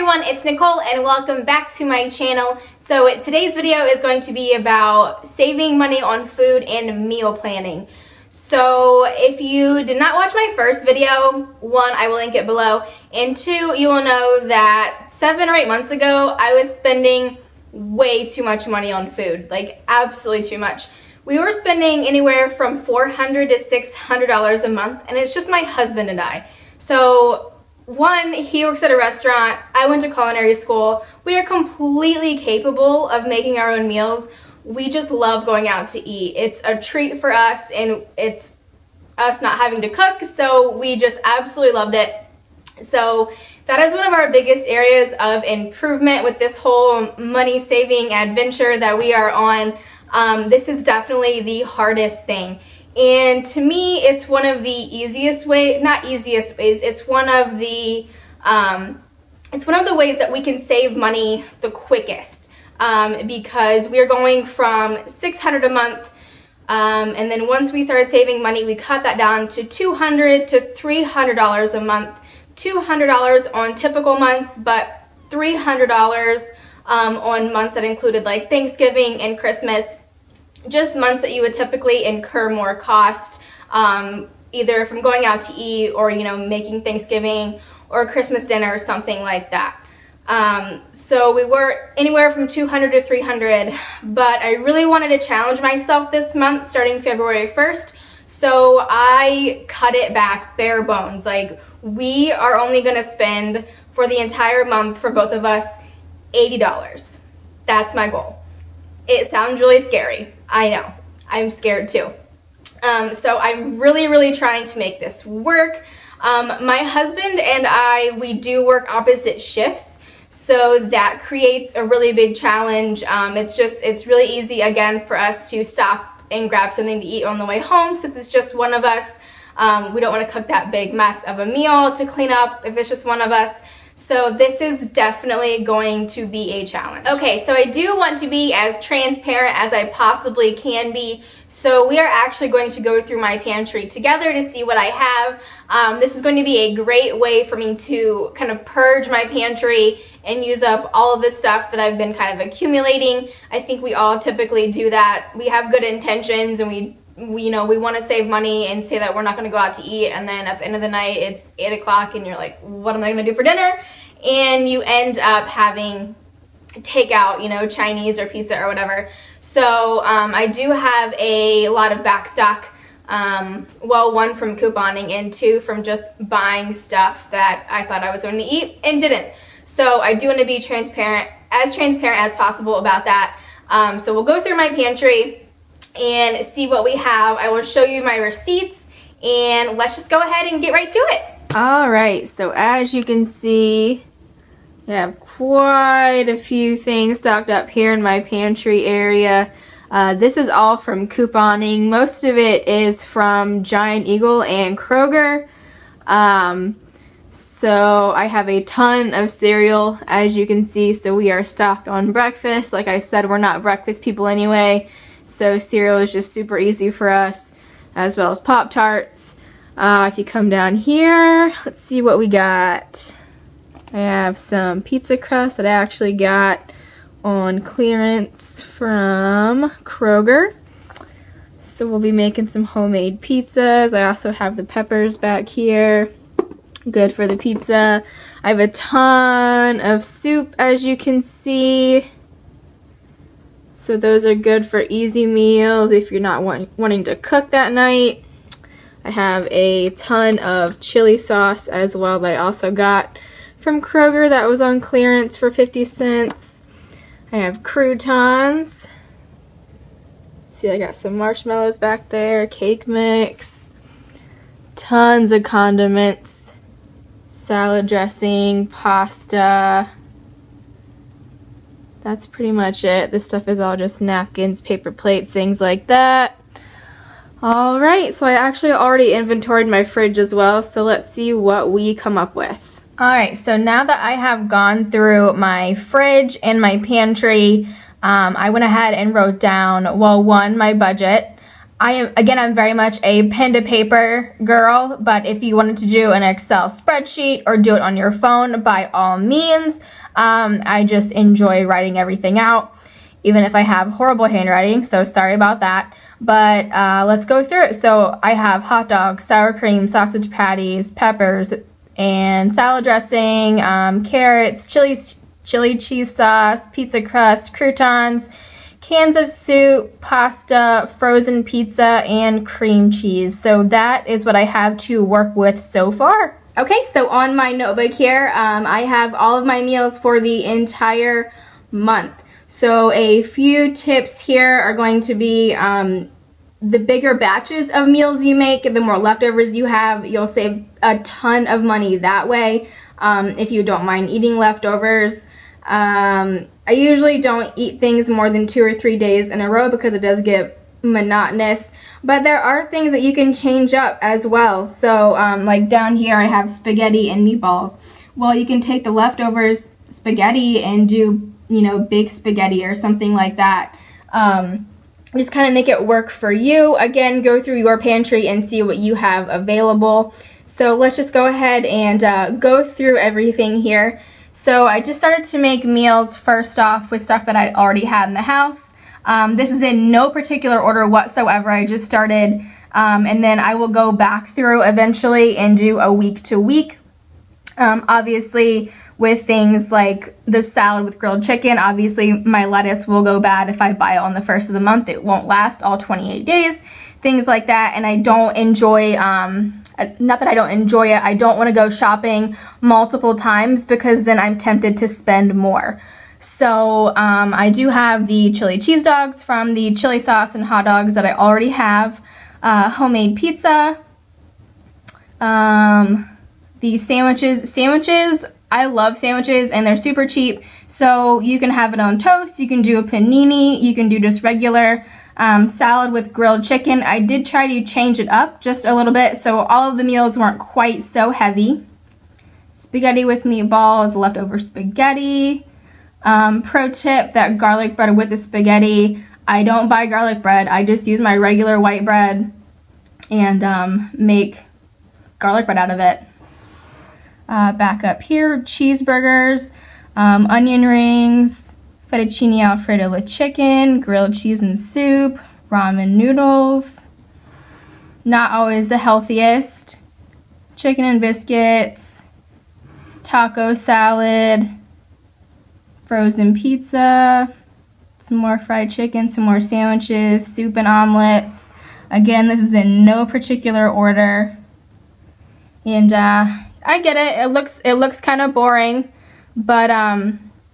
everyone, it's Nicole and welcome back to my channel. So today's video is going to be about saving money on food and meal planning. So if you did not watch my first video, one, I will link it below, and two, you will know that 7 or 8 months ago, I was spending way too much money on food, like absolutely too much. We were spending anywhere from $400 to $600 a month, and it's just my husband and I. So one, he works at a restaurant, I went to culinary school. We are completely capable of making our own meals. We just love going out to eat. It's a treat for us, and it's us not having to cook, so we just absolutely loved it. So that is one of our biggest areas of improvement with this whole money saving adventure that we are on. This is definitely the hardest thing. And to me, it's one of the easiest ways, not easiest ways, it's one of the ways that we can save money the quickest, because we are going from $600 a month, and then once we started saving money, we cut that down to $200 to $300 a month, $200 on typical months, but $300 on months that included like Thanksgiving and Christmas. Just months that you would typically incur more cost, either from going out to eat or, making Thanksgiving or Christmas dinner or something like that. So we were anywhere from $200 to $300, but I really wanted to challenge myself this month starting February 1st. So I cut it back bare bones. Like, we are only going to spend for the entire month for both of us $80. That's my goal. It sounds really scary. I know. I'm scared too. So I'm really trying to make this work. My husband and I, we do work opposite shifts, so that creates a really big challenge. It's really easy, again, for us to stop and grab something to eat on the way home since it's just one of us. We don't want to cook that big mess of a meal to clean up if it's just one of us. So this is definitely going to be a challenge. Okay, so I do want to be as transparent as I possibly can be. So we are actually going to go through my pantry together to see what I have. This is going to be a great way for me to kind of purge my pantry and use up all of the stuff that I've been kind of accumulating. I think we all typically do that. We have good intentions and we want to save money and say that we're not going to go out to eat, and then at the end of the night it's 8 o'clock and you're like, what am I going to do for dinner? And you end up having takeout, Chinese or pizza or whatever. So I do have a lot of back stock, one from couponing and two from just buying stuff that I thought I was going to eat and didn't. So I do want to be transparent as possible about that. So we'll go through my pantry and see what we have. I will show you my receipts, and let's just go ahead and get right to it. Alright, so as you can see, I have quite a few things stocked up here in my pantry area. This is all from couponing. Most of it is from Giant Eagle and Kroger. So I have a ton of cereal, as you can see, so we are stocked on breakfast. Like I said, we're not breakfast people anyway. So cereal is just super easy for us, as well as Pop-Tarts. If you come down here, let's see what we got. I have some pizza crust that I actually got on clearance from Kroger. So we'll be making some homemade pizzas. I also have the peppers back here. Good for the pizza. I have a ton of soup, as you can see. So those are good for easy meals if you're not wanting to cook that night. I have a ton of chili sauce as well that I also got from Kroger that was on clearance for 50 cents. I have croutons. See, I got some marshmallows back there, cake mix, tons of condiments, salad dressing, pasta. That's pretty much it. This stuff is all just napkins, paper plates, things like that. Alright, so I actually already inventoried my fridge as well, so let's see what we come up with. Alright, so now that I have gone through my fridge and my pantry, I went ahead and wrote down, one, my budget. I'm very much a pen to paper girl, but if you wanted to do an Excel spreadsheet or do it on your phone, by all means. I just enjoy writing everything out, even if I have horrible handwriting, so sorry about that. But let's go through it. So I have hot dogs, sour cream, sausage patties, peppers, and salad dressing, carrots, chili cheese sauce, pizza crust, croutons, cans of soup, pasta, frozen pizza, and cream cheese. So that is what I have to work with so far. Okay, so on my notebook here, I have all of my meals for the entire month. So a few tips here are going to be the bigger batches of meals you make, the more leftovers you have, you'll save a ton of money that way. If you don't mind eating leftovers. I usually don't eat things more than 2 or 3 days in a row because it does get monotonous, but there are things that you can change up as well. So like down here I have spaghetti and meatballs. Well, you can take the leftovers spaghetti and do, you know, big spaghetti or something like that. Just kind of make it work for you. Again, go through your pantry and see what you have available. So let's just go ahead and go through everything here. So I just started to make meals first off with stuff that I already had in the house. This is in no particular order whatsoever. I just started, and then I will go back through eventually and do a week to week. Obviously, with things like the salad with grilled chicken, obviously my lettuce will go bad if I buy it on the first of the month. It won't last all 28 days, things like that. And I don't enjoy, not that I don't enjoy it, I don't want to go shopping multiple times because then I'm tempted to spend more. So I do have the chili cheese dogs from the chili sauce and hot dogs that I already have, homemade pizza, the sandwiches, I love sandwiches and they're super cheap. So you can have it on toast, you can do a panini, you can do just regular salad with grilled chicken. I did try to change it up just a little bit so all of the meals weren't quite so heavy. Spaghetti with meatballs, leftover spaghetti. Pro tip, that garlic bread with the spaghetti, I don't buy garlic bread, I just use my regular white bread and make garlic bread out of it. Back up here, cheeseburgers, onion rings, fettuccine alfredo with chicken, grilled cheese and soup, ramen noodles, not always the healthiest, chicken and biscuits, taco salad, frozen pizza, some more fried chicken, some more sandwiches, soup and omelets. Again, this is in no particular order. And I get it. It looks kind of boring, but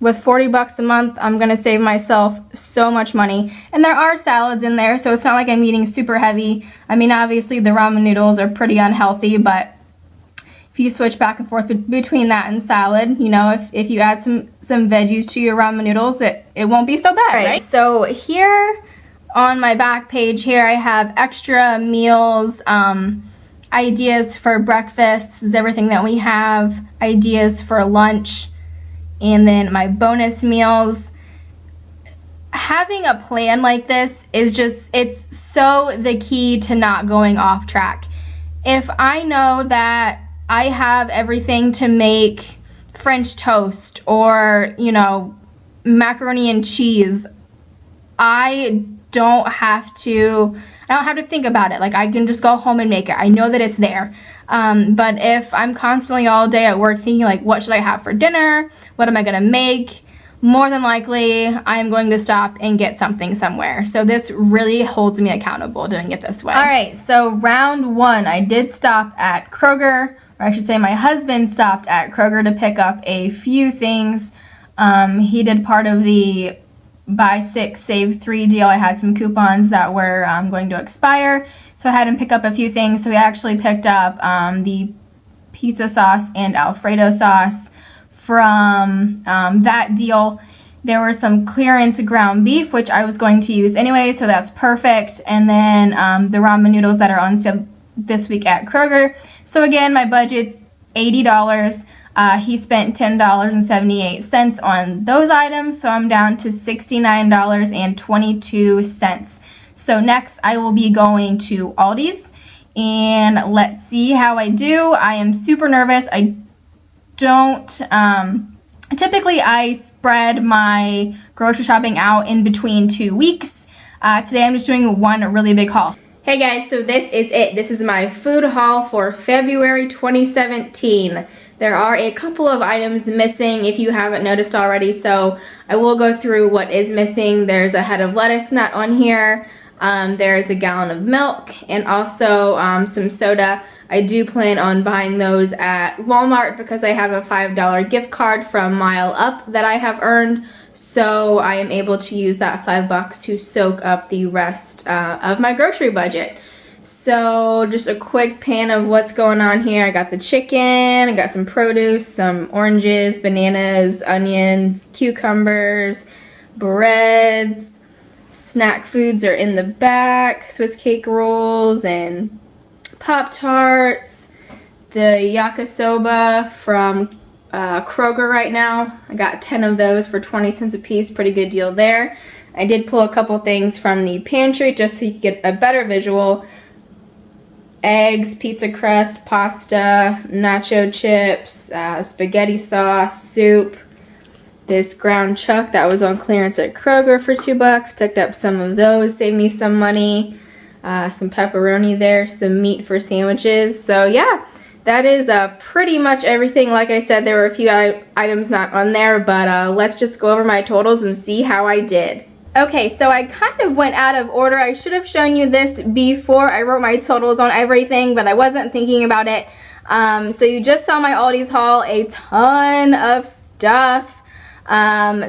with $40 a month, I'm gonna save myself so much money. And there are salads in there, so it's not like I'm eating super heavy. I mean, obviously the ramen noodles are pretty unhealthy, but if you switch back and forth between that and salad, you know, if you add some veggies to your ramen noodles, it won't be so bad, right? So here on my back page here, I have extra meals, ideas for breakfast. This is everything that we have, ideas for lunch, and then my bonus meals. Having a plan like this is just, it's so the key to not going off track. If I know that I have everything to make French toast or, you know, macaroni and cheese, I don't have to think about it. Like, I can just go home and make it. I know that it's there. But if I'm constantly all day at work thinking, like, what should I have for dinner? What am I going to make? More than likely, I'm going to stop and get something somewhere. So this really holds me accountable doing it this way. All right, so round one, I did stop at Kroger, or I should say my husband stopped at Kroger to pick up a few things. He did part of the buy 6, save 3 deal. I had some coupons that were going to expire, so I had him pick up a few things. So we actually picked up the pizza sauce and Alfredo sauce from that deal. There were some clearance ground beef, which I was going to use anyway, so that's perfect. And then the ramen noodles that are on sale this week at Kroger. So again, my budget's $80. He spent $10.78 on those items, so I'm down to $69.22. So next I will be going to Aldi's, and let's see how I do. I am super nervous. I don't, typically I spread my grocery shopping out in between 2 weeks. Today I'm just doing one really big haul. Hey guys, so this is it. This is my food haul for February 2017. There are a couple of items missing if you haven't noticed already, so I will go through what is missing. There's a head of lettuce not on here. There's a gallon of milk and also some soda. I do plan on buying those at Walmart because I have a $5 gift card from Mile Up that I have earned. So I am able to use that $5 to soak up the rest of my grocery budget. So just a quick pan of what's going on here. I got the chicken, I got some produce, some oranges, bananas, onions, cucumbers, breads. Snack foods are in the back, Swiss cake rolls and Pop-Tarts. The yakisoba from Kroger right now. I got 10 of those for 20 cents a piece. Pretty good deal there. I did pull a couple things from the pantry just so you can get a better visual. Eggs, pizza crust, pasta, nacho chips, spaghetti sauce, soup. This ground chuck that was on clearance at Kroger for $2. Picked up some of those, saved me some money. Some pepperoni there, some meat for sandwiches. So yeah, that is pretty much everything. Like I said, there were a few items not on there, but let's just go over my totals and see how I did. Okay, so I kind of went out of order. I should have shown you this before I wrote my totals on everything, but I wasn't thinking about it. So you just saw my Aldi's haul, a ton of stuff.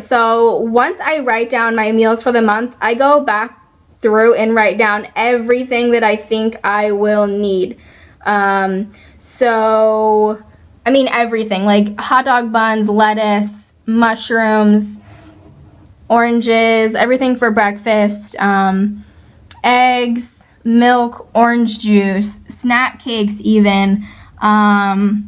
So once I write down my meals for the month, I go back through and write down everything that I think I will need. So, I mean everything, like hot dog buns, lettuce, mushrooms, oranges, everything for breakfast, eggs, milk, orange juice, snack cakes even, granola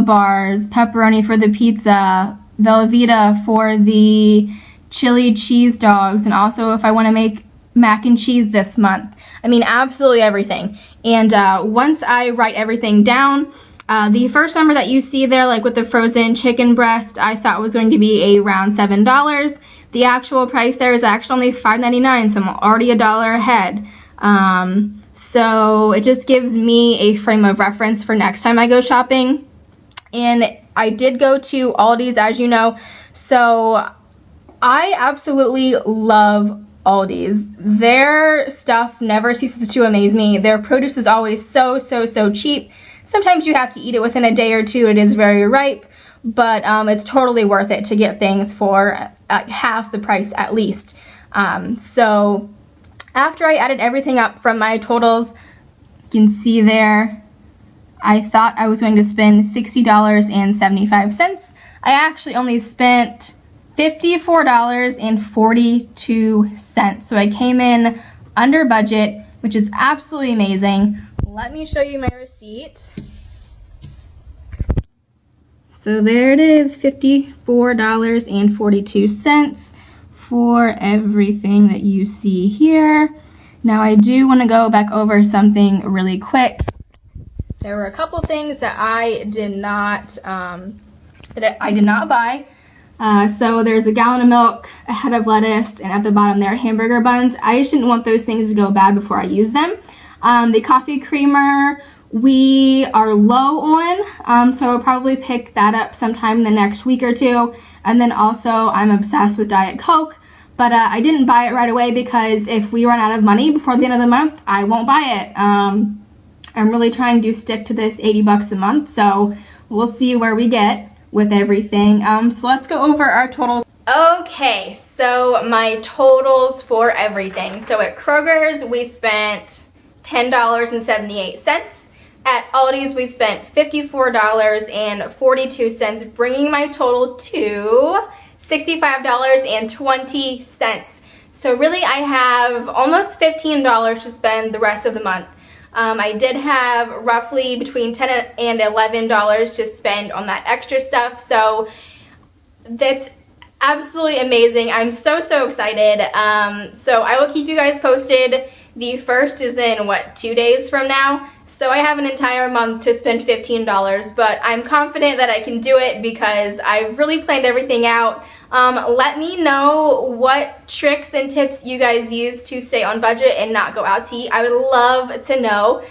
bars, pepperoni for the pizza, Velveeta for the chili cheese dogs, and also if I want to make mac and cheese this month. I mean, absolutely everything. And once I write everything down, the first number that you see there, like with the frozen chicken breast, I thought was going to be around $7. The actual price there is actually only $5.99, so I'm already $1 ahead. So it just gives me a frame of reference for next time I go shopping. And I did go to Aldi's, as you know, so I absolutely love Aldi's. Their stuff never ceases to amaze me. Their produce is always so cheap. Sometimes you have to eat it within a day or two. It is very ripe, but it's totally worth it to get things for half the price at least. So after I added everything up from my totals, you can see there, I thought I was going to spend $60.75. I actually only spent $54.42. So I came in under budget, which is absolutely amazing. Let me show you my receipt. So there it is, $54.42 for everything that you see here. Now I do want to go back over something really quick. There were a couple things that I did not buy. So there's a gallon of milk, a head of lettuce, and at the bottom there, hamburger buns. I just didn't want those things to go bad before I use them. The coffee creamer, we are low on, so I'll probably pick that up sometime in the next week or two. And then also, I'm obsessed with Diet Coke, but I didn't buy it right away because if we run out of money before the end of the month, I won't buy it. I'm really trying to stick to this $80 a month, so we'll see where we get with everything. So let's go over our totals. Okay, so my totals for everything. So at Kroger's, we spent $10.78. At Aldi's, we spent $54.42, bringing my total to $65.20. So really, I have almost $15 to spend the rest of the month. I did have roughly between $10 and $11 to spend on that extra stuff, so that's absolutely amazing. I'm so excited. So I will keep you guys posted. The first is in, what, 2 days from now? So I have an entire month to spend $15, but I'm confident that I can do it because I've really planned everything out. Let me know what tricks and tips you guys use to stay on budget and not go out to eat. I would love to know.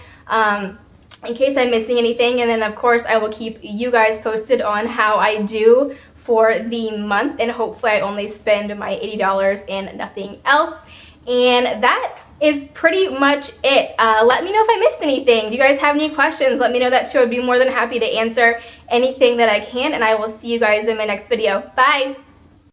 In case I'm missing anything, and then of course I will keep you guys posted on how I do for the month, and hopefully I only spend my $80 and nothing else. And that is pretty much it. Let me know if I missed anything. Do you guys have any questions? Let me know that too. I'd be more than happy to answer anything that I can, and I will see you guys in my next video. Bye!